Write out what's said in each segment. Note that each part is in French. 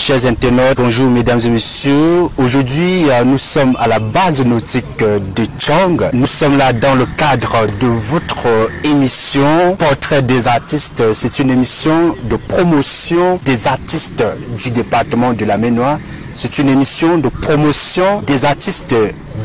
chers internautes, bonjour mesdames et messieurs. Aujourd'hui, nous sommes à la base nautique de Tchang. Nous sommes là dans le cadre de votre émission Portrait des artistes. C'est une émission de promotion des artistes du département de la Maine-Noire. C'est une émission de promotion des artistes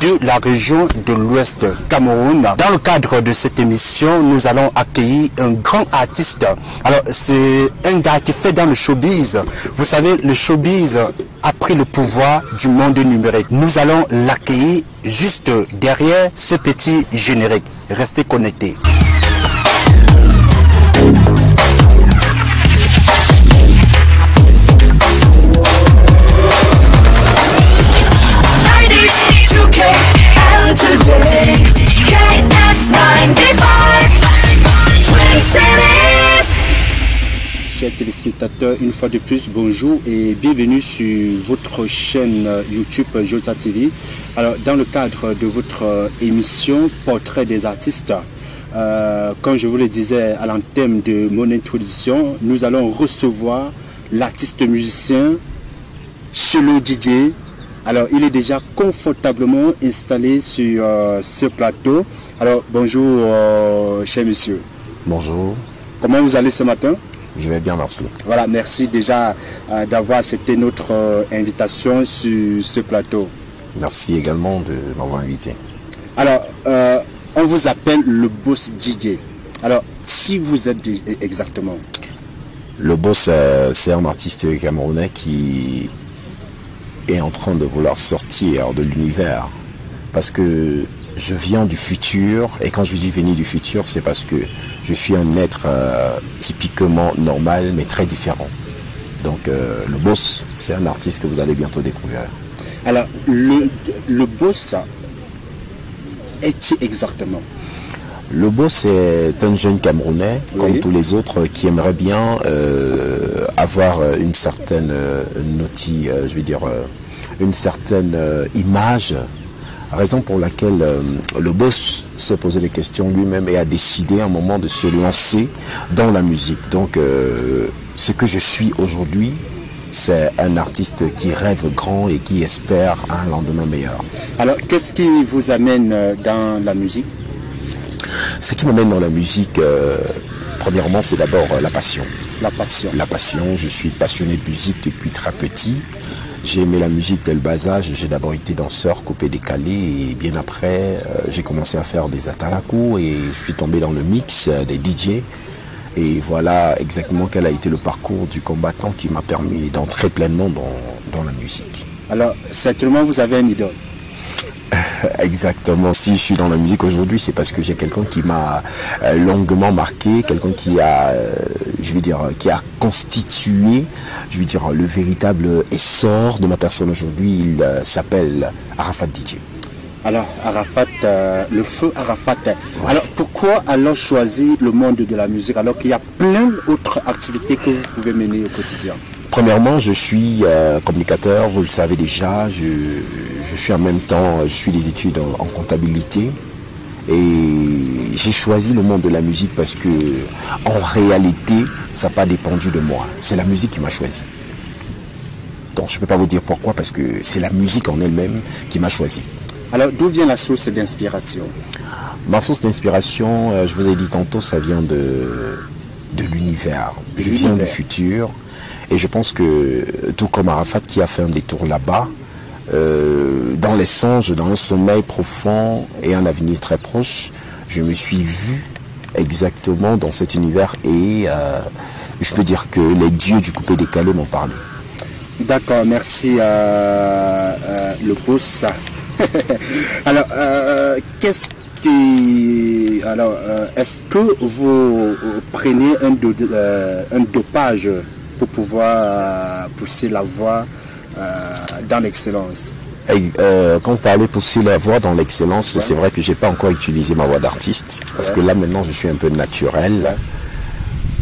de la région de l'Ouest Cameroun. Dans le cadre de cette émission, nous allons accueillir un grand artiste. Alors, c'est un gars qui fait dans le showbiz. Vous savez, le showbiz a pris le pouvoir du monde numérique. Nous allons l'accueillir juste derrière ce petit générique. Restez connectés. Today, KS95, Twin Cities. Chers téléspectateurs, une fois de plus, bonjour et bienvenue sur votre chaîne YouTube Josa TV. Alors, dans le cadre de votre émission Portrait des artistes, comme je vous le disais à l'entame de mon introduction, nous allons recevoir l'artiste musicien Chelo DJ. Alors, il est déjà confortablement installé sur ce plateau. Alors, bonjour, cher monsieur. Bonjour. Comment vous allez ce matin? Je vais bien, merci. Voilà, merci déjà d'avoir accepté notre invitation sur ce plateau. Merci également de m'avoir invité. Alors, on vous appelle le boss DJ. Alors, qui vous êtes exactement? Le boss, c'est un artiste camerounais qui est en train de vouloir sortir de l'univers, parce que je viens du futur, et quand je dis venir du futur, c'est parce que je suis un être typiquement normal mais très différent. Donc le boss, c'est un artiste que vous allez bientôt découvrir. Alors le boss est qui exactement? Le boss est un jeune Camerounais, oui, comme tous les autres, qui aimerait bien avoir une certaine une certaine image, raison pour laquelle le boss s'est posé des questions lui-même et a décidé à un moment de se lancer dans la musique. Donc ce que je suis aujourd'hui, c'est un artiste qui rêve grand et qui espère un lendemain meilleur. Alors, qu'est-ce qui vous amène dans la musique? Ce qui m'amène dans la musique, premièrement, c'est d'abord la passion. La passion. La passion. Je suis passionné de musique depuis très petit. J'ai aimé la musique dès le bas âge. J'ai d'abord été danseur, coupé décalé, et bien après, j'ai commencé à faire des atalaku et je suis tombé dans le mix des DJ. Et voilà exactement quel a été le parcours du combattant qui m'a permis d'entrer pleinement dans la musique. Alors, certainement, vous avez une idole? Exactement. Si je suis dans la musique aujourd'hui, c'est parce que j'ai quelqu'un qui m'a longuement marqué, quelqu'un qui a, qui a constitué, le véritable essor de ma personne aujourd'hui. Il s'appelle Arafat DJ. Alors, Arafat, le feu Arafat. Ouais. Alors, pourquoi alors choisir le monde de la musique alors qu'il y a plein d'autres activités que vous pouvez mener au quotidien? Premièrement, je suis communicateur, vous le savez déjà. Je suis en même temps, je suis des études en comptabilité. Et j'ai choisi le monde de la musique parce que, en réalité, ça n'a pas dépendu de moi. C'est la musique qui m'a choisi. Donc, je ne peux pas vous dire pourquoi, parce que c'est la musique en elle-même qui m'a choisi. Alors, d'où vient la source d'inspiration? Ma source d'inspiration, je vous ai dit tantôt, ça vient de l'univers. Je viens du futur. Et je pense que, tout comme Arafat qui a fait un détour là-bas, dans les songes, dans un sommeil profond et un avenir très proche, je me suis vu exactement dans cet univers et je peux dire que les dieux du coupé décalé m'ont parlé. D'accord, merci le boss. Alors, est-ce que vous prenez un dopage pour pouvoir pousser la voix dans l'excellence? Quand vous parlez pousser la voix dans l'excellence, ouais, c'est vrai que j'ai pas encore utilisé ma voix d'artiste, parce que là maintenant je suis un peu naturel. Ouais.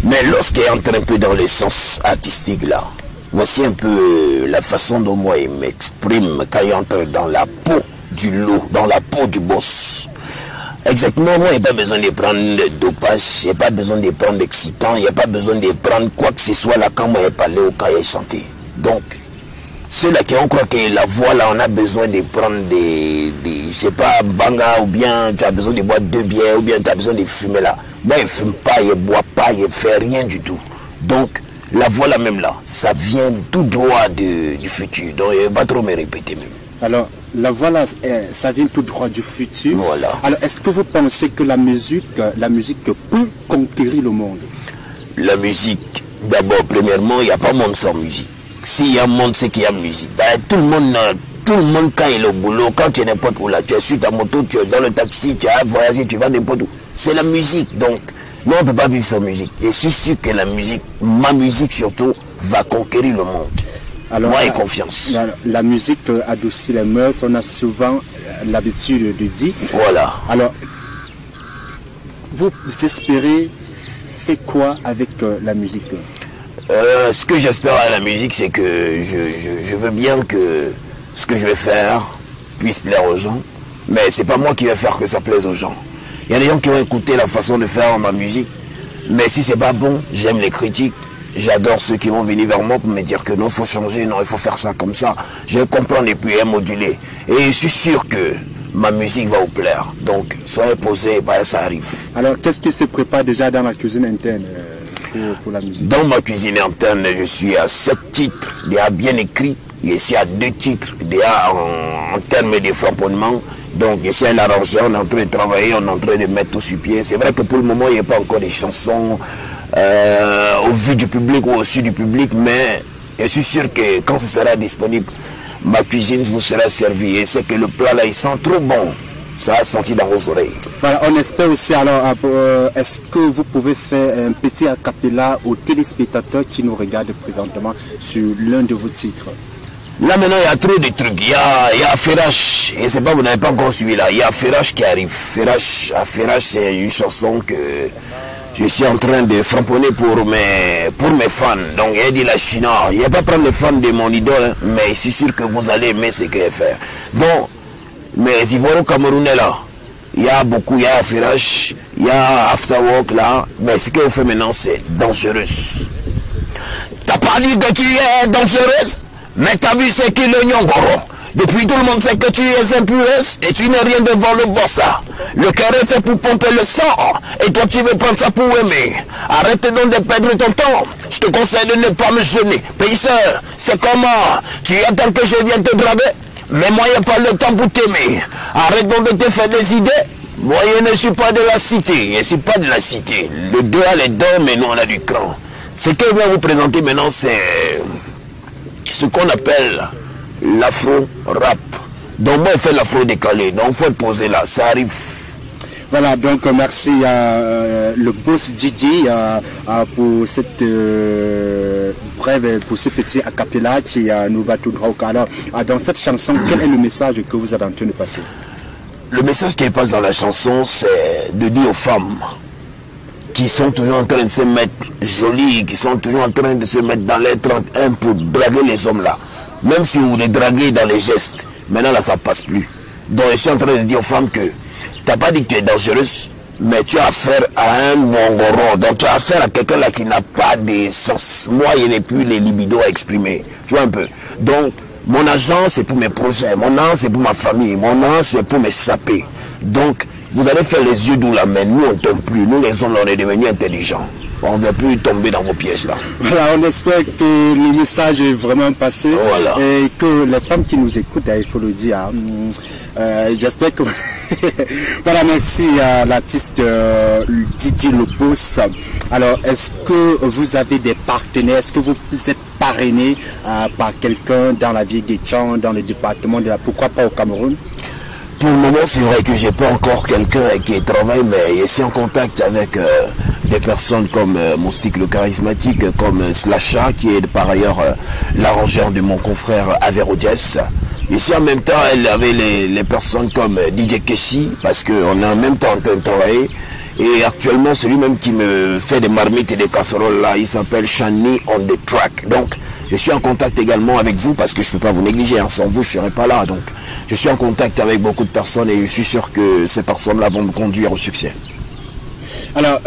Mais lorsqu'il entre un peu dans le sens artistique là, voici un peu la façon dont moi il m'exprime quand il entre dans la peau du loup, dans la peau du boss. Exactement, moi, il n'y a pas besoin de prendre de dopage, il n'y a pas besoin de prendre d'excitant, il n'y a pas besoin de prendre quoi que ce soit là quand moi j'ai parlé ou quand j'ai chanté. Donc, ceux-là qui ont croit que la voix là, on a besoin de prendre je sais pas, banga, ou bien tu as besoin de boire 2 bières, ou bien tu as besoin de fumer là. Moi, il ne fume pas, il ne boit pas, il ne fait rien du tout. Donc, la voix là même là, ça vient tout droit du futur. Donc, il ne va pas trop me répéter même. Alors, la voix là, ça vient tout droit du futur. Voilà. Alors, est-ce que vous pensez que la musique peut conquérir le monde? La musique, d'abord, premièrement, il n'y a pas monde sans musique. S'il y a monde, c'est qu'il y a musique. Ben, tout le monde, quand il est au boulot, quand tu es n'importe où là, tu es sur ta moto, tu es dans le taxi, tu as voyagé, tu vas n'importe où. C'est la musique. Donc, nous, on ne peut pas vivre sans musique. Je suis sûr que la musique, ma musique surtout, va conquérir le monde. Alors, moi, j'ai confiance. La musique adoucit les mœurs, on a souvent l'habitude de dire. Voilà. Alors, vous espérez faire quoi avec la musique? Ce que j'espère à la musique, c'est que je veux bien que ce que je vais faire puisse plaire aux gens. Mais c'est pas moi qui vais faire que ça plaise aux gens. Il y a des gens qui vont écouter la façon de faire ma musique. Mais si c'est pas bon, j'aime les critiques. J'adore ceux qui vont venir vers moi pour me dire que non, il faut changer, non, il faut faire ça comme ça. Je vais comprendre et puis moduler. Et je suis sûr que ma musique va vous plaire. Donc, soyez posés, bah, ça arrive. Alors, qu'est-ce qui se prépare déjà dans la cuisine interne pour la musique? Dans ma cuisine interne, je suis à 7 titres, déjà bien écrits. Je suis à 2 titres, déjà en termes de framponnement. Donc, je suis un arrangeur, on est en train de travailler, on est en train de mettre tout sur pied. C'est vrai que pour le moment, il n'y a pas encore des chansons au vu du public ou au su du public, mais je suis sûr que quand ce sera disponible, ma cuisine vous sera servie. Et c'est que le plat là, il sent trop bon. Ça a senti dans vos oreilles. Voilà, on espère aussi, alors, est-ce que vous pouvez faire un petit acapella aux téléspectateurs qui nous regardent présentement sur l'un de vos titres? Là maintenant, il y a trop de trucs. Il y a Ferrache, et c'est pas, vous n'avez pas encore suivi là. Il y a Ferrache qui arrive. Ferrache, c'est une chanson que je suis en train de framponner pour mes fans. Donc, il dit la China. Il n'y a pas prendre les fans de mon idole, hein, mais je suis sûr que vous allez aimer ce qu'elle fait. Donc, mais Ivoiro Camerounais là, il y a beaucoup, il y a Ferrache, il y a Afterwork là, mais ce qu'on fait maintenant, c'est dangereuse. T'as pas dit que tu es dangereuse? Mais t'as vu c'est qui le Nyongoro? Depuis tout le monde sait que tu es impureuse et tu n'es rien devant le bossa. Le cœur est fait pour pomper le sang et toi tu veux prendre ça pour aimer. Arrête donc de perdre ton temps. Je te conseille de ne pas me gêner. Payseur, c'est comment? Tu attends que je vienne te draguer? Mais moi il n'y a pas le temps pour t'aimer. Arrête donc de te faire des idées. Moi je ne suis pas de la cité. Je ne suis pas de la cité. Le deux a les dents mais nous on a du cran. Ce que je vais vous présenter maintenant c'est ce qu'on appelle l'afro-rap. Donc moi, je fais l'afro décalé. Donc il faut être posé là, ça arrive. Voilà, donc merci à le boss Didi pour cette brève, pour ce petit acapella qui nous va tout droit au cœur. Alors, dans cette chanson, quel est le message que vous êtes en train de passer? Le message qui passe dans la chanson, c'est de dire aux femmes qui sont toujours en train de se mettre jolies, qui sont toujours en train de se mettre dans les 31 pour draguer les hommes là. Même si vous les draguez dans les gestes, maintenant là ça passe plus. Donc je suis en train de dire aux femmes que tu n'as pas dit que tu es dangereuse, mais tu as affaire à un mongoro. Donc tu as affaire à quelqu'un là qui n'a pas de sens. Moi il n'y a plus les libidos à exprimer. Tu vois un peu. Donc mon argent c'est pour mes projets, mon argent c'est pour ma famille, mon argent c'est pour mes saper. Donc vous allez faire les yeux d'où la main, nous on ne tombe plus, nous les hommes on est devenus intelligents. On ne va plus tomber dans vos pièges là. Voilà, on espère que le message est vraiment passé. Voilà. Et que les femmes qui nous écoutent, il faut le dire, j'espère que... Voilà, merci à l'artiste Didier Le Boss. Alors, est-ce que vous avez des partenaires? Est-ce que vous êtes parrainé par quelqu'un dans la ville des Tchang, dans le département de la... Pourquoi pas au Cameroun? Pour le moment, c'est vrai que j'ai pas encore quelqu'un qui travaille, mais je suis en contact avec des personnes comme Moustique le charismatique, comme Slasha, qui est par ailleurs l'arrangeur de mon confrère Averodiès. Ici, en même temps, elle avait les personnes comme DJ Kessi, parce qu'on est en même temps en train de travailler. Et actuellement, celui-même qui me fait des marmites et des casseroles là, il s'appelle Shani on the track. Donc, je suis en contact également avec vous, parce que je ne peux pas vous négliger, hein. Sans vous, je ne serai pas là. Donc, je suis en contact avec beaucoup de personnes et je suis sûr que ces personnes-là vont me conduire au succès. Alors,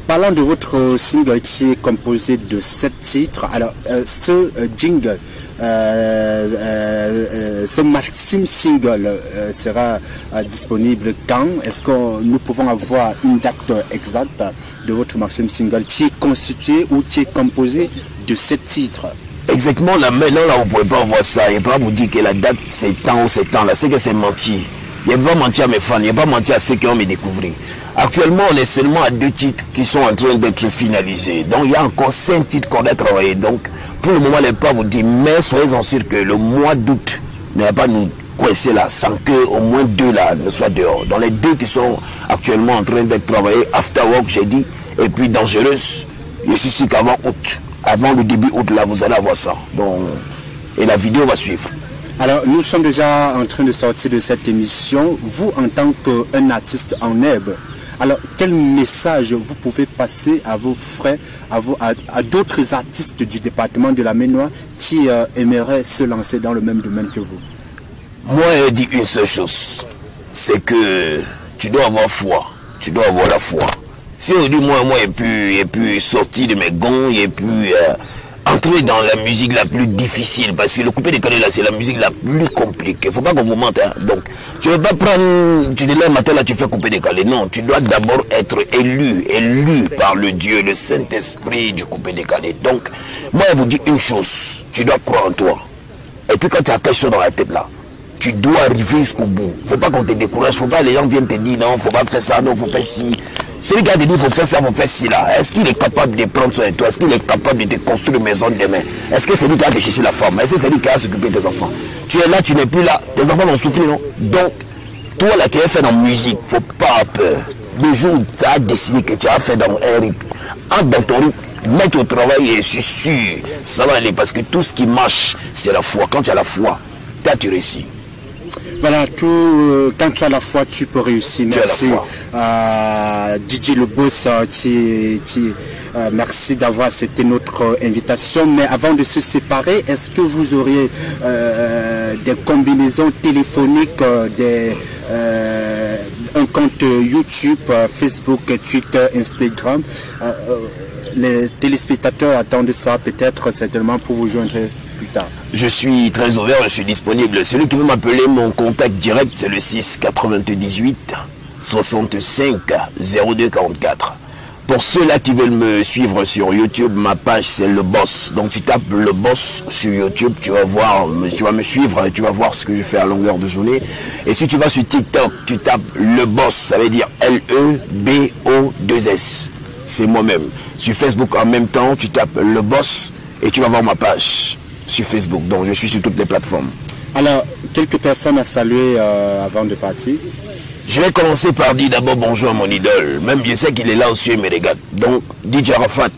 parlant de votre single qui est composé de 7 titres, alors ce jingle, ce Maxime single sera disponible quand? Est-ce que nous pouvons avoir une date exacte de votre Maxime single qui est constitué ou qui est composé de 7 titres? Exactement, là maintenant, là, vous ne pouvez pas voir ça. Il ne pas vous dire que la date c'est temps ou c'est temps. Là, c'est que c'est menti. Il ne pas mentir à mes fans, il ne pas mentir à ceux qui vont me découvrir. Actuellement, on est seulement à 2 titres qui sont en train d'être finalisés. Donc, il y a encore 5 titres qu'on a travaillé. Donc, pour le moment, je ne vais pas vous dire, mais soyez-en sûrs que le mois d'août ne va pas nous coincer là, sans que au moins 2 là ne soient dehors. Dans les 2 qui sont actuellement en train d'être travaillés, After Work, j'ai dit, et puis Dangereuse, je suis sûr qu'avant août, avant le début août, là, vous allez avoir ça. Donc, et la vidéo va suivre. Alors, nous sommes déjà en train de sortir de cette émission. Vous, en tant qu'un artiste en herbe, alors quel message vous pouvez passer à vos frères, à d'autres artistes du département de la Maine-Noire qui aimeraient se lancer dans le même domaine que vous? Moi, je dis une seule chose, c'est que tu dois avoir foi, tu dois avoir la foi. Si aujourd'hui, moi, j'ai pu sortir de mes gonds, j'ai pu entrer dans la musique la plus difficile, parce que le coupé décalé là, c'est la musique la plus compliquée. Il ne faut pas qu'on vous mente. Hein. Donc, tu ne veux pas prendre, tu te lèves matin là, tu fais couper décalé. Non, tu dois d'abord être élu par le Dieu, le Saint-Esprit du coupé décalé. Donc, moi, je vous dis une chose, tu dois croire en toi. Et puis quand tu as quelque chose dans la tête là, tu dois arriver jusqu'au bout. Il ne faut pas qu'on te décourage, il ne faut pas que les gens viennent te dire non, il ne faut pas faire ça, non, il faut faire ci. Celui qui a dit il faut faire ça, il faut faire ci là. Est-ce qu'il est capable de prendre soin de toi? Est-ce qu'il est capable de te construire une maison demain? Est-ce que c'est lui qui a te chercher la femme? Est-ce que c'est lui qui a s'occuper de tes enfants? Tu es là, tu n'es plus là, tes enfants vont souffrir, non? Donc, toi là qui as fait dans la musique, il ne faut pas avoir peur. Le jour où tu as décidé que tu as fait dans un rythme, entre dans ton rythme, mets au travail et je suis sûr, ça va aller parce que tout ce qui marche, c'est la foi. Quand tu as la foi, tu réussis. Voilà, quand tu as la foi, tu peux réussir. Merci DJ Le Boss, merci d'avoir accepté notre invitation. Mais avant de se séparer, est-ce que vous auriez des combinaisons téléphoniques, un compte YouTube, Facebook, Twitter, Instagram? Les téléspectateurs attendent ça peut-être certainement pour vous joindre plus tard. Je suis très ouvert, je suis disponible. Celui qui veut m'appeler, mon contact direct, c'est le 6 98 65 02 44. Pour ceux-là qui veulent me suivre sur YouTube, ma page c'est Le Boss. Donc tu tapes Le Boss sur YouTube, tu vas me suivre et tu vas voir ce que je fais à longueur de journée. Et si tu vas sur TikTok, tu tapes Le Boss, ça veut dire LEBO2S. C'est moi-même. Sur Facebook en même temps, tu tapes Le Boss et tu vas voir ma page sur Facebook. Donc je suis sur toutes les plateformes. Alors, quelques personnes à saluer avant de partir. Je vais commencer par dire d'abord bonjour à mon idole. Même je sais qu'il est là aussi, il me regarde. Donc, DJ Arafat,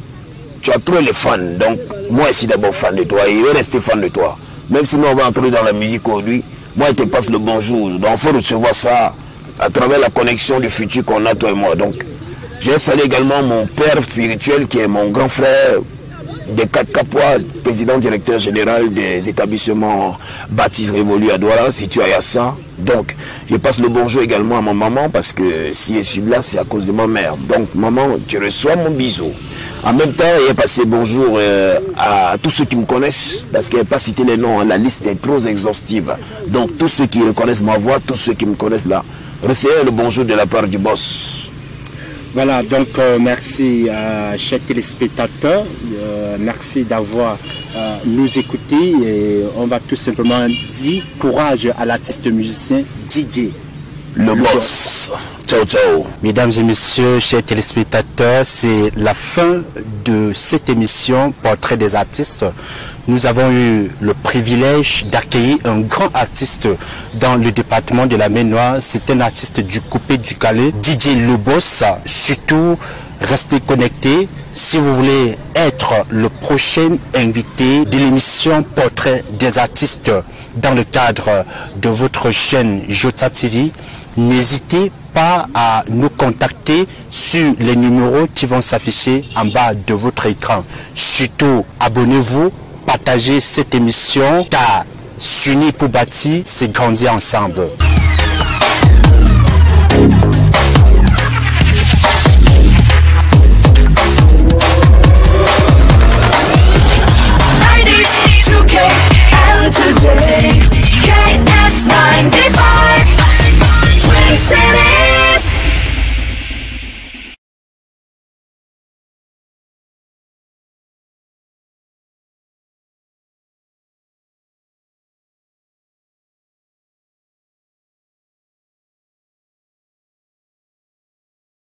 tu as trop les fans. Donc, moi, je suis d'abord fan de toi et il va rester fan de toi. Même si nous, on va entrer dans la musique aujourd'hui, moi, je te passe le bonjour. Donc, il faut recevoir ça à travers la connexion du futur qu'on a, toi et moi. Donc, je salue également mon père spirituel qui est mon grand frère, des 4 Capois, président directeur général des établissements Baptiste Révolu à Douala, situé à Yassa. Donc, je passe le bonjour également à ma maman parce que si je suis là, c'est à cause de ma mère. Donc, maman, tu reçois mon bisou. En même temps, je passe bonjour à tous ceux qui me connaissent parce qu'il n'y a pas cité les noms, la liste est trop exhaustive. Donc, tous ceux qui reconnaissent ma voix, tous ceux qui me connaissent là, recevez le bonjour de la part du boss. Voilà, donc merci chers téléspectateurs, merci d'avoir nous écouté et on va tout simplement dire courage à l'artiste musicien DJ Le Boss. Ciao, ciao. Mesdames et messieurs, chers téléspectateurs, c'est la fin de cette émission Portrait des artistes. Nous avons eu le privilège d'accueillir un grand artiste dans le département de la Maine-Noire. C'est un artiste du coupé du Calais, DJ Le Boss. Surtout, restez connectés si vous voulez être le prochain invité de l'émission Portrait des artistes dans le cadre de votre chaîne Jota TV. N'hésitez pas à nous contacter sur les numéros qui vont s'afficher en bas de votre écran. Surtout, abonnez-vous, partagez cette émission car s'unir pour bâtir, c'est grandir ensemble.